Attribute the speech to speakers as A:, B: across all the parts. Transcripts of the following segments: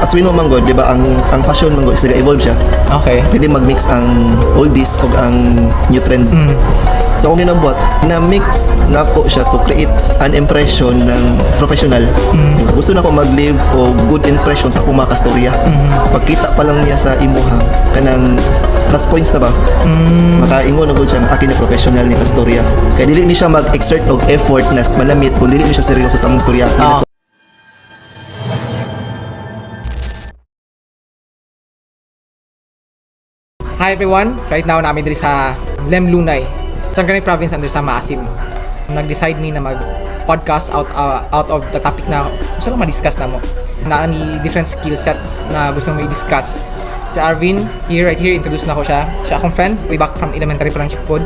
A: As we know man God, di ba, ang fashion man God is nag-evolve siya.
B: Okay.
A: Pwede mag-mix ang oldies o ang new trend. So kung ginabuhat, na-mix na ko siya to create an impression ng professional. Diba? Gusto na ko mag-leave o good impression sa akong mga kastorya. Pagkita pa lang niya sa imuha, kanang plus points na ba? Makaingon na good siya na akin na professional ni kastorya. Kaya dili ni siya mag-exert og effort na manamit kung dili ni siya seryoso sa among storya.
B: Hi everyone! Right now namin diri sa Lemlunay, Sangkanay Province under sa Maasim. Nag-decide ni na mag-podcast out of the topic na gusto lang ma-discuss na mo. Na ni different skill sets na gusto mo i-discuss. Si Arvin, right here, introduce na ko siya. Siya akong friend, way back from elementary pa lang siya pod.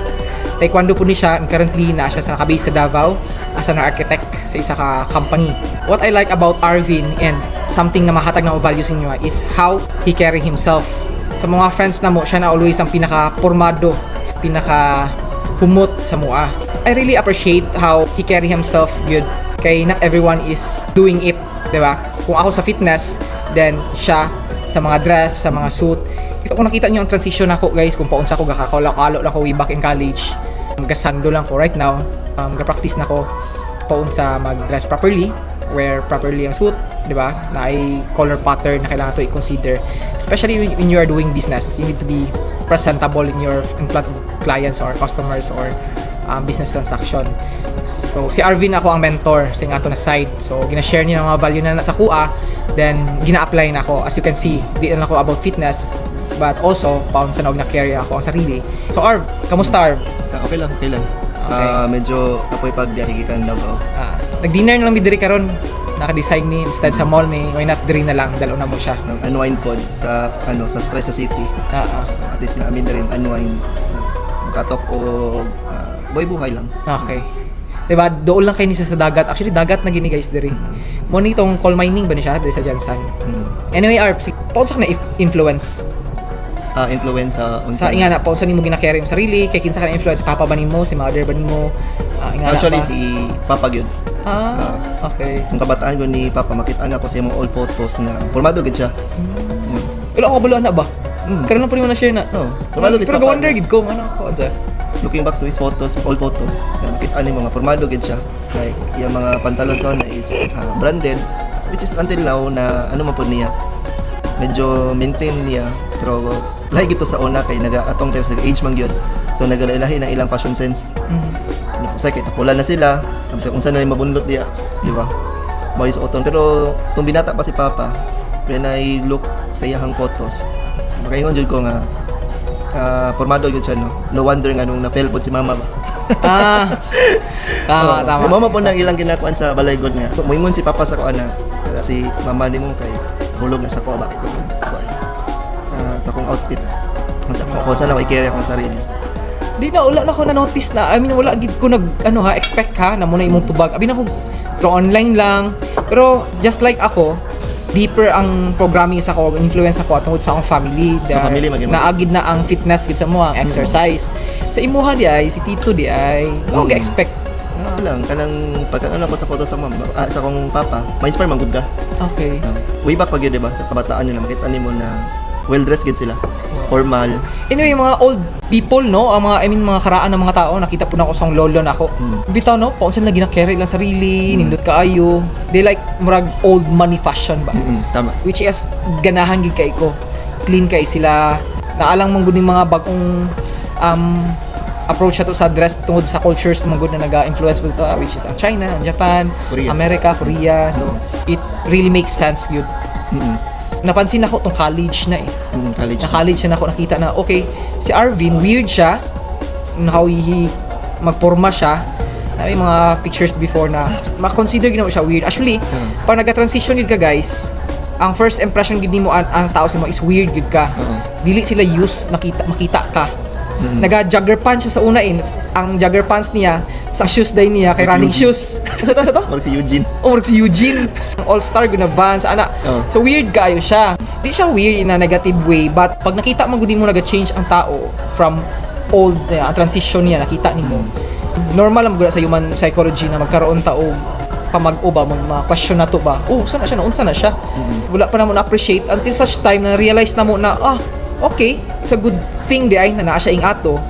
B: Taekwondo po ni siya, and currently na siya sa nakabase sa Davao as an architect sa isa ka company. What I like about Arvin and something na mahatag na value sa inyo is how he carry himself. Sa mga friends na mo, siya na always ang pinaka-pormado, pinaka-humot sa mua. I really appreciate how he carry himself good. Kaya not everyone is doing it, diba? Kung ako sa fitness, then siya sa mga dress, sa mga suit. Kung nakita niyo ang transition ako, guys, kung paunsa ko gakakalo lang ko way back in college. Gasando lang ko right now. Ga-practice na ko paunsa mag-dress properly, wear properly ang suit, di ba? Na ay color pattern na kailangan to i-consider. Especially when you are doing business, you need to be presentable in front of clients or customers or business transaction. So si Arvin ako ang mentor sa ato na side. So gina-share niya ng mga value na nasa kuha, then gina-apply na ako. As you can see, di lang ako about fitness, but also paun sa na carry ako ang sarili. So Arv, kamusta Arv?
A: Okay lang.
B: Okay.
A: Medyo apoy pagbiyahe gikan Davao.
B: Nag-dinner na lang mi diri karon. Naka-decide ni instead sa mall may why not diri na lang dalo na mo siya.
A: Unwind pod sa sa stress sa city. So, at least na amin na rin unwind. Makatok o boy buhay lang.
B: Okay. Diba, doon lang kayo ni sa dagat. Actually, dagat na gini guys diri. Mo nitong coal mining ba ni siya diri sa Jansan. Anyway, Arp, paunsa na influence
A: Influence
B: sa ingana paunsa nimo gina-carry mo sarili, kay kinsa ka na influence papa ba nimo, si mother ba nimo? Ingana
A: actually
B: pa?
A: si Papa gyud.
B: Okay.
A: Kung kabataan ko ni Papa, makita na ko sa mga old photos na formado gid siya.
B: Wala ko kabalo na ba? Karon lang po nimo na share na.
A: Formado gid
B: Pero
A: Papa.
B: go-wonder gid ko ano ko sa.
A: Looking back to his photos, old photos, makita ni mga formado gid siya. Like yung mga pantalon sa na is branded, which is until now na ano man po niya. Medyo maintain niya, pero lahi gito sa una kay atong times age man gyud. So nagalahi ng ilang fashion sense. Sa kita pula na sila, tapos kung saan na mabunlot diya, di ba? Boys oton, pero tung binata pa si Papa, when I look sa iyang photos, makaingon jud ko nga formado gyud siya, no. No wonder nga nung na-fail pod si Mama ba.
B: Tama.
A: Yung mama po nang ilang ginakuan sa balaygod nga. Moingon si Papa sa kuan na si Mama nimo kay hulog na sa ko ba sa kong outfit. Sa ko sana ko i-carry akong sarili.
B: Di na wala na ko na notice na. I mean wala gid ko expect ha na muna imong tubag. Abi na ko through online lang. Pero just like ako, deeper ang programming sa ko, influence ako tungod sa akong family. Naagid na ang fitness gid sa mo, ang exercise. Sa imuha di ay si Tito di ay wala ka expect.
A: Lang kanang pagkaano ko sa photo sa sa akong Papa, ma-inspire man gud ka.
B: Okay.
A: Way back pag yun, diba? Sa kabataan nyo lang, makita nimo na well-dressed gid sila. Formal.
B: Anyway, mga old people, no? Ang mga karaan ng mga tao, nakita po na ako sa lolo na ako. Bitaw, no? Paunsan lagi na-carry lang sarili, nindot kaayo. They like, murag old money fashion ba?
A: Tama.
B: Which is, ganahan gid kay ko. Clean kay sila. Naalang mong gud mga bagong approach to sa dress tungod sa cultures mga good na naga-influence with which is China, Japan,
A: Korea.
B: America, Korea. So, it really makes sense yun. Napansin ako tong college na college na ako nakita na okay, si Arvin weird siya how he magporma siya. May mga pictures before na ma-consider ginawa siya weird. Actually, pag nag-transition gid ka guys, ang first impression gid nimo ang tao sa mo is weird gid ka. Dili sila use makita ka. Naga-jogger pants siya sa una ang jogger pants niya sa shoes day niya kay running shoes. Sa to?
A: Si Eugene.
B: Si Eugene. All-star guna Vans ana. So weird kayo siya. Di siya weird in a negative way, but pag nakita mo gud mo naga-change ang tao from old ang transition niya nakita nimo. Normal lang gud sa human psychology na magkaroon ta og pamag-o ba, mga question na to ba, saan na siya, naunsa na siya. Wala pa naman na-appreciate until such time na realize na mo na, okay, it's a good thing di ay na naa siya ing ato,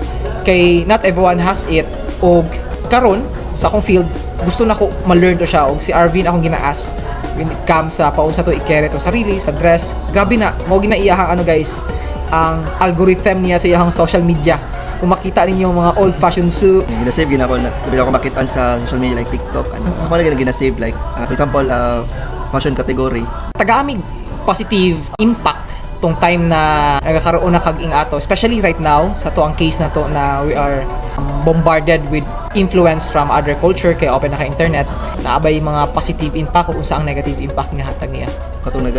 B: kay not everyone has it, og karon sa akong field, gusto na ko ma-learn to siya, og si Arvin akong gina-ask when it comes sa paunsa to i-carry to sarili, sa dress, grabe na, mo ginaiyahang guys, ang algorithm niya sa iyang social media. Kung makita ninyo mga old-fashioned suit,
A: Ginasave gina ko na bili ako makitaan sa social media like TikTok. Ako na ginasave like for example fashion category.
B: tagamig positive impact tong time na nagkakaroon na kag-ing ato, especially right now sa to ang case na to na we are bombarded with influence from other culture kay open na ka internet, naabay mga positive impact o unsa ang negative impact nga hatag niya.
A: Katong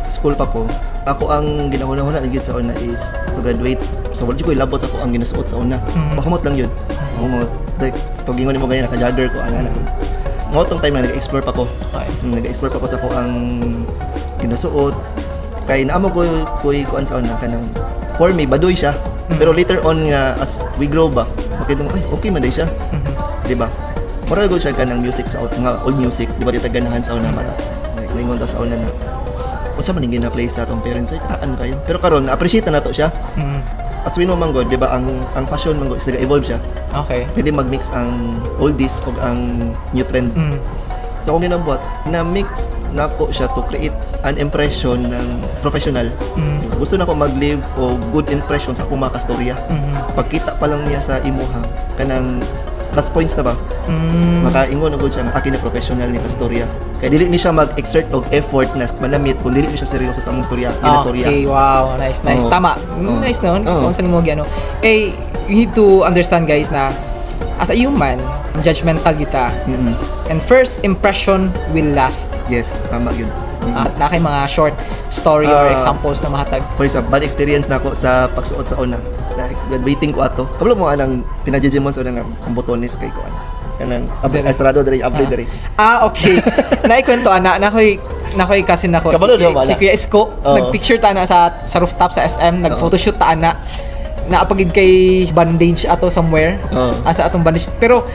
A: school pa ko, ako ang ginahuna-huna ligid sa una is to graduate. So wala ko ilabot sa ako ang ginasuot sa una. Mahumot lang yun. Mahumot. Like, tugingon mo ganyan, naka-jogger ko, ana ko. Mo tong time na nag-explore pa ko.
B: Okay.
A: Nag-explore pa ko sa ako ang ginasuot. Kay naamo ko kuan sa una kanang for me baduy siya. Pero later on nga as we grow ba, makita mo ay okay man day siya. Di ba? Mura gud siya kanang music sa mga old music, di ba dito ganahan sa una mata. Like ningon ta sa una na unsa man yung gina-play sa atong parents ay taan kayo. Pero karon na-appreciate na nato siya. As we know man god, di ba ang fashion man god is nag-evolve siya.
B: Okay.
A: Pwede mag-mix ang oldies ug ang new trend. So kung ginabuhat, na-mix na ko siya to create an impression ng professional. Gusto na ko mag-leave o good impression sa akong mga kastorya. Pagkita pa lang niya sa imuha, kanang plus points na ba? Makaingon na good siya na akin na professional ni kastorya. Kaya dili ni siya mag-exert og effort na manamit kung dili ni siya seryoso sa among storya, storya.
B: Okay, wow, nice.
A: Oo.
B: Tama. Nice noon. Kung saan mo gyano. Eh, you need to understand guys na as a human, judgmental kita. And first impression will last.
A: Yes, tama yun.
B: At na kay mga short story or examples na mahatag.
A: For example, bad experience na ako sa pagsuot sa una. Like, graduating ko ato. Kabalo mo anang pinajudge mo sa una nga ang botones kay ko. Kanang sarado diri, abri diri.
B: Okay. Naikwento nakoy kasi nako
A: Kabalo niyo ba
B: si
A: na?
B: Kuya Isko, nagpicture ta na sa rooftop sa SM, nag-photoshoot ta na naapagid kay bandage ato somewhere. Asa atong bandage. Pero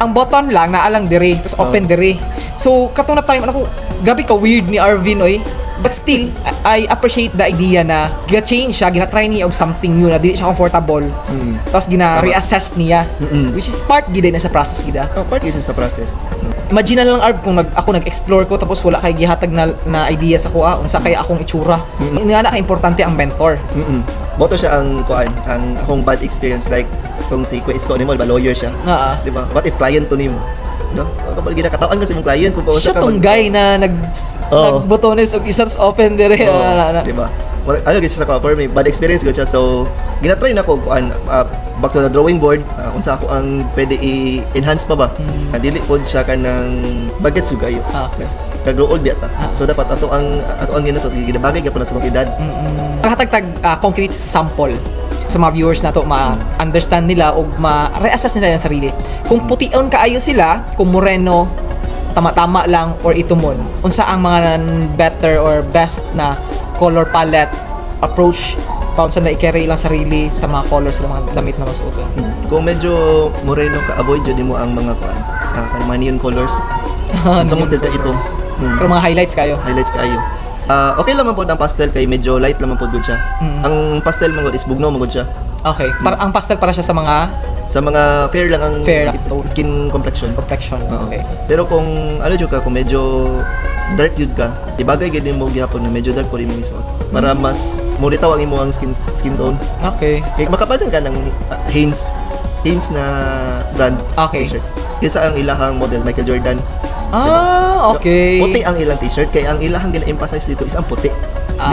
B: ang button lang naalang diri, tapos open diri. So katong na time ako, grabe ka weird ni Arvin oy. But still, I appreciate the idea na gina-change siya, gina-try niya og something new na dili siya comfortable. Tapos gina-reassess niya, which is part gid na sa process gida.
A: Part yun sa process.
B: Imagine na lang Arv kung ako nag-explore ko tapos wala kay gihatag na idea sa kuha unsa kay akong itsura. Nga na ka importante ang mentor.
A: Boto siya ang kuan, ang akong bad experience like tong si Kuya Isko nimo, ba lawyer siya. Di ba? What if client to nimo? No? Kapag ginakatawan ka sa imong client kung paunsa
B: Siya
A: ka
B: tong guy na nagbotones og isas open dire.
A: Di ba? Ano gid siya sa for me, bad experience gud siya. So gina-try na ko kuan back to the drawing board unsa ako ang pwede i-enhance pa ba. Dili pod siya kanang budget sugayo. Kag-grow old biyata. So dapat ato ang ginasot ginabagay gyapon sa atong edad.
B: Hatag concrete sample sa mga viewers na to ma-understand nila o ma-reassess nila yung sarili. Kung putiun kaayo sila, kung moreno, tama-tama lang or itumon, unsa ang mga better or best na color palette approach paunsa na i-carry lang sarili sa mga colors sa mga damit na masuoton.
A: Kung medyo moreno ka, avoid jud mo ang mga kuan, mga neon colors. Sa mo ito.
B: Pero mga highlights kayo.
A: Highlights kayo. Okay lang man po ang pastel kay medyo light lang man po good siya. Ang pastel man is bugnaw man good siya.
B: Okay. Ang pastel para siya sa mga
A: fair lang ang skin complexion.
B: Okay.
A: Pero kung jud ka, kung medyo dark jud ka, ibagay gid mo gyapon na medyo dark po rin mo isuot para mas mulitaw ang imong skin tone.
B: Okay.
A: Kay makapansin ka ng Hanes na brand t-shirt. Kisa ang ilahang model Michael Jordan.
B: Okay.
A: Puti ang ilang t-shirt kay ang ilahang gina-emphasize dito is ang puti.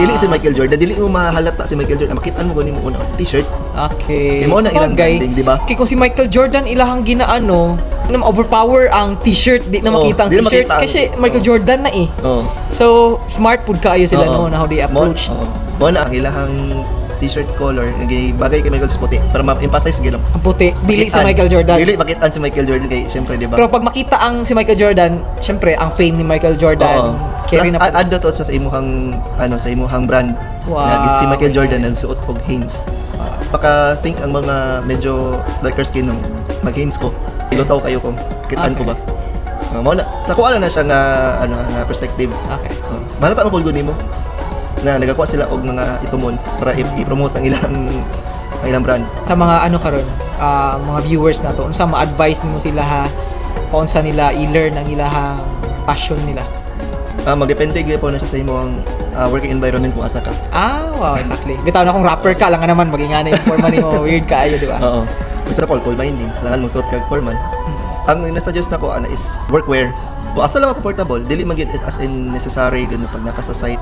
A: Dili si Michael Jordan, dili mo mahalata si Michael Jordan. Makita mo kunin mo una t-shirt.
B: Okay.
A: Imo na ilang branding, di ba?
B: Kay kung si Michael Jordan ilahang ginaano, na overpower ang t-shirt, di na makita ang t-shirt kasi Michael Jordan na eh. So, smart pud kaayo sila no na how they approach.
A: Mo na ang ilahang t-shirt color bagay kay Michael puti para ma-emphasize gyud
B: ang puti dili si Michael Jordan.
A: Dili makitaan si Michael Jordan kay syempre di ba?
B: Pero pag makita ang si Michael Jordan, syempre ang fame ni Michael Jordan carry na
A: add to sa imuhang sa imuhang brand.
B: Wow.
A: Na si Michael Jordan ang suot og Hanes. Baka think ang mga medyo darker skin ng mag-Hanes ko. Ilutaw kayo ko. Kitaan ko ba? Mao na sa kuha lang na siya nga ano nga perspective.
B: Okay.
A: Malata mo kung nimo na nagakuha sila og mga itumon para i-promote ang ilang brand.
B: Sa mga ano karon, mga viewers na to, unsa ma-advise nimo sila ha? Paunsa nila i-learn ang ilahang passion nila?
A: Magdepende gyud na siya sa imong working environment kung asa ka.
B: Wow, exactly. Bitaw na kung rapper ka, lang nga naman magingana yung formal nimo, weird ka ayo, di ba?
A: Oo. Gusto ko cold minding, kailangan mong suot kag formal. Ang nasuggest nako ana is workwear. Kung asa lang comfortable, dili man gyud as in necessary gyud pag naka sa site.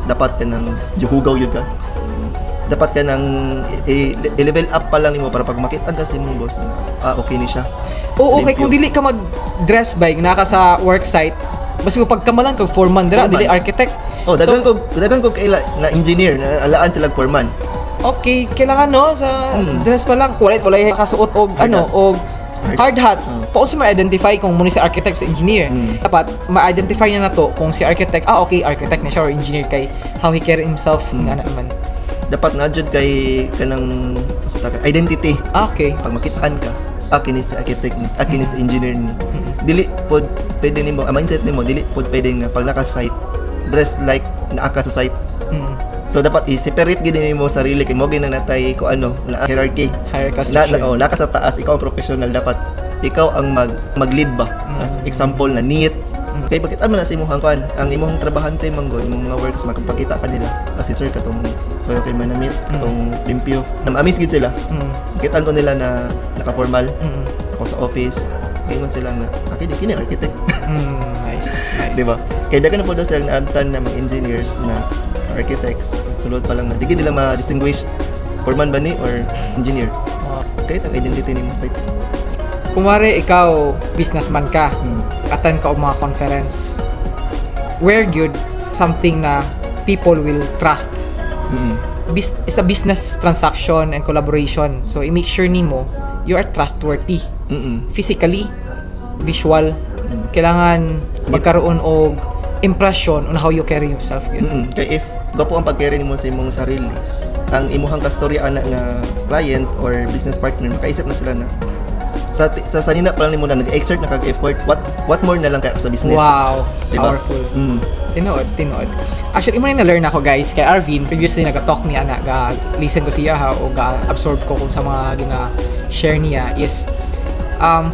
A: Dapat ka nang juhugaw yun ka. Dapat ka nang i-level up pa lang nimo para pag makita ka sa imong boss, okay ni siya.
B: Oo, okay. Kung dili ka mag-dress by, naka sa work site, basta mo pagkamalan kag foreman dira, dili architect.
A: Dagan ko kaila na engineer na alaan sila foreman.
B: Okay, kailangan no sa dress pa lang, kulit wala kasuot og hard hat. Paano si ma-identify kung muna si architect sa engineer? Dapat ma-identify niya na to kung si architect, okay, architect na siya or engineer kay how he carry himself nga naman.
A: Dapat nga jud kay kanang identity.
B: Okay.
A: Pag makitaan ka, kini si architect, kini si engineer ni. Dili pod pwede nimo, mindset nimo dili pod pwede nga pag naka-site dress like naa ka sa site. So dapat i-separate gid nimo sarili kay mo ginanatay ko ano na hierarchy. Naka sa taas, ikaw ang professional, dapat ikaw ang mag-lead ba. As example na neat. Kay bakit man na sa imong hangkuan, ang imong trabahante manggo, imong mga works makapakita ka nila. Kasi sir katong kay manamit, katong limpyo. Na-amaze gid sila. Kitaan ko nila na naka-formal. Ako sa office, ngayon sila na kini architect.
B: Nice.
A: Di ba? Kaya daghan na po daw silang naabtan na mga engineers na architects, sulod pa lang na di nila ma-distinguish foreman ba ni or engineer. Kahit ang identity ni mo site.
B: Kumare ikaw businessman ka, attend ka og mga conference, where good something na people will trust. It's a business transaction and collaboration, so i-make sure nimo you are trustworthy. Physically, visual, kailangan magkaroon og impression on how you carry yourself.
A: Kaya if gapo ang pag-carry nimo sa imong sarili, ang imuhang kastorya ana nga client or business partner, makaisip na sila na sa sanina pa lang nimo na nag-exert na kag effort, what more na lang kaya sa business.
B: Wow,
A: diba?
B: powerful. Tinood. Actually, imo na-learn ako guys kay Arvin. Previously nag-talk niya na ga-listen ko siya o ga-absorb ko kung sa mga gina-share niya is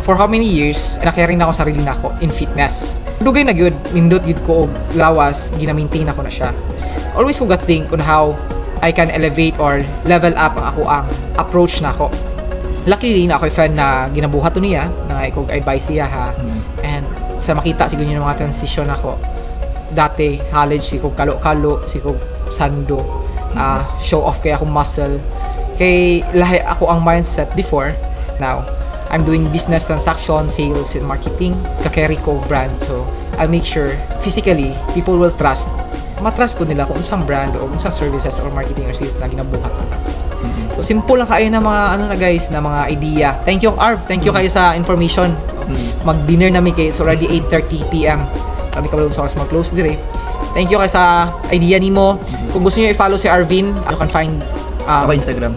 B: for how many years na-carry na ako sarili na ako in fitness. Dugay na gyud, nindot gyud ko og lawas, gina-maintain ako na siya. Always ko ga-think on how I can elevate or level up ang ako ang approach na ako. Luckily na ako'y friend na ginabuhat to niya, na ikog advice siya ha. And sa makita siguro yung mga transition ako. Dati sa college si kog kalo-kalo, si kog sando, show off kay akong muscle. Kay lahi ako ang mindset before. Now, I'm doing business transaction, sales, and marketing. Ka-carry ko brand. So, I'll make sure physically people will trust. Matrust po nila kung isang brand o isang services or marketing or sales na ginabuhat mo. So, simple lang kayo na mga guys, na mga idea. Thank you, Arv. Thank you kayo sa information. Mag-dinner namin kayo. It's already 8:30 p.m. Kami kabalong sa oras mag-close dire. Thank you kayo sa idea nimo. Kung gusto niyo i-follow si Arvin, you can find
A: ako Instagram.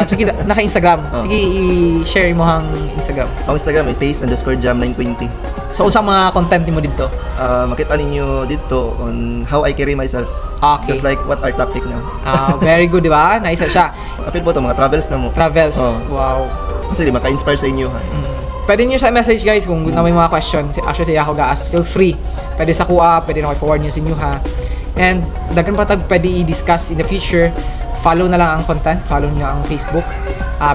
B: Sige, naka-Instagram. Sige, i-share mo ang Instagram.
A: Ang Instagram is @space_jam920.
B: So, usang mga content mo dito?
A: Makita ninyo dito on how I carry myself.
B: Okay.
A: Just like what our topic now.
B: Very good, di ba? Nice siya.
A: Apil po ito, mga travels na mo.
B: Travels. Wow.
A: Kasi maka-inspire sa inyo. Ha?
B: Pwede nyo sa message guys kung na may mga questions. Actually, siya ako ga-ask. Feel free. Pwede sa kuha, pwede na forward nyo sa inyo ha. And daghan pa tag pwede i-discuss in the future. Follow na lang ang content. Follow nyo ang Facebook,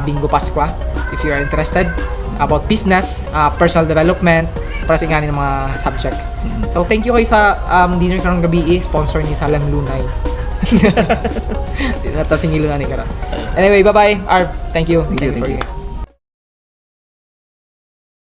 B: Bingo Pasqua, if you are interested about business, personal development, para sa ng mga subject. So, thank you kayo sa dinner karong gabi. Sponsor ni Salam Lunay. Natasing ilungan ni Kara. Anyway, bye-bye. Arv, thank you.
A: Thank you.